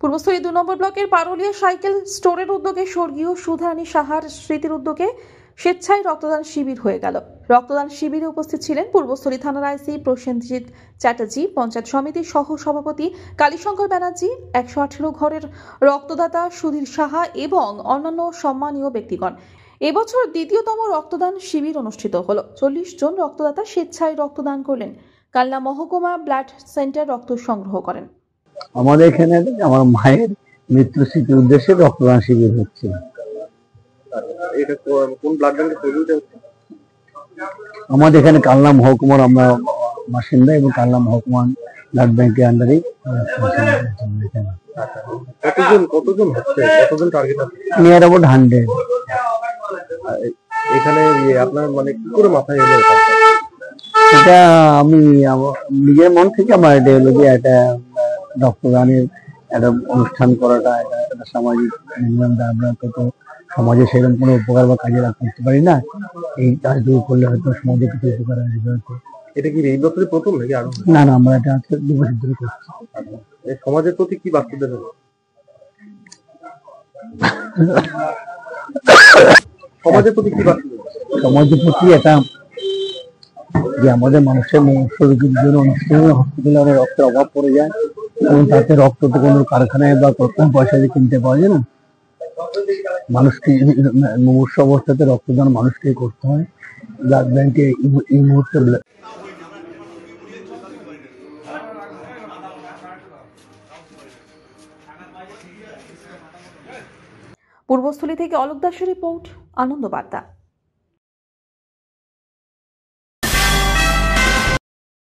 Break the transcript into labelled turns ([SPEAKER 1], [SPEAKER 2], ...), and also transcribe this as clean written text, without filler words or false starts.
[SPEAKER 1] পূর্বস্থলী ২ নম্বর ব্লকের পারুলিয়া সাইকেল স্টোরের উদ্যোগে স্বর্গীয় সুধারানী সাহার স্মৃতির উদ্যোগে স্বেচ্ছায় রক্তদান শিবির হয়ে গেল। রক্তদান শিবিরে উপস্থিত ছিলেন পূর্বস্থলী থানার আইসি প্রসেনজিৎ চ্যাটার্জি, পঞ্চায়েত সমিতির সহ সভাপতি কালীশঙ্কর ব্যানার্জি, ১১৮ ঘরের রক্তদাতা সুধীর সাহা এবং অন্যান্য সম্মানীয় ব্যক্তিগণ। এবছর দ্বিতীয়তম রক্তদান শিবির অনুষ্ঠিত হলো। ৪০ জন রক্তদাতা স্বেচ্ছায় রক্তদান করলেন। কালনা মহকুমা ব্লাড সেন্টার রক্ত সংগ্রহ করেন।
[SPEAKER 2] আমাদের এখানে আমার মায়ের মৃত্যু স্মৃতির উদ্দেশ্যে রক্তদান শিবির হচ্ছে।
[SPEAKER 3] এটা কোন ব্লাড ব্যাংকে হচ্ছে?
[SPEAKER 2] আমাদের এখানে কালনা মহকুমার আমরা বাসিন্দা এবং কালনা মহকুমা ব্লাড ব্যাংকের আন্ডারে।
[SPEAKER 3] কতজন হচ্ছে, কতজন টার্গেট আছে?
[SPEAKER 2] Near about 100।
[SPEAKER 3] এখানে আপনার মানে কি করে মাথায় এলো
[SPEAKER 2] এটা? আমি নিজের মন থেকে আমার এটা হলো যে একটা রক্তদানের একটা অনুষ্ঠান করাটা একটা সামাজিক নিয়ম। আমরা তো সমাজে সেরকম কোনো উপকার বা কাজে করতে পারি না, এই কাজটুকু করলে হয়তো সমাজে কিছু উপকার আসবে।
[SPEAKER 3] এটা কি এই বছরই প্রথম নাকি আরো?
[SPEAKER 2] না না, আমরা এটা আজকে 2 বছর ধরে করছি।
[SPEAKER 3] সমাজের প্রতি কি বার্তা দেবেন? সমাজের প্রতি কি বার্তা দেবেন?
[SPEAKER 2] সমাজের প্রতি এটা যে আমাদের মানুষের শরীরের জন্য হসপিটালে অনেক রক্তের অভাব পড়ে যায় এবং তাতে রক্ত তো কোনো কারখানায় বা কম পয়সা দিয়ে কিনতে পাওয়া যায় না। মানুষকে মুমূর্ষু অবস্থাতে রক্তদান মানুষকে করতে হয়। ব্লাড ব্যাংকে এই মুহূর্তে
[SPEAKER 1] পূর্বস্থলী থেকে অলোক দাসের রিপোর্ট, আনন্দ বার্তা।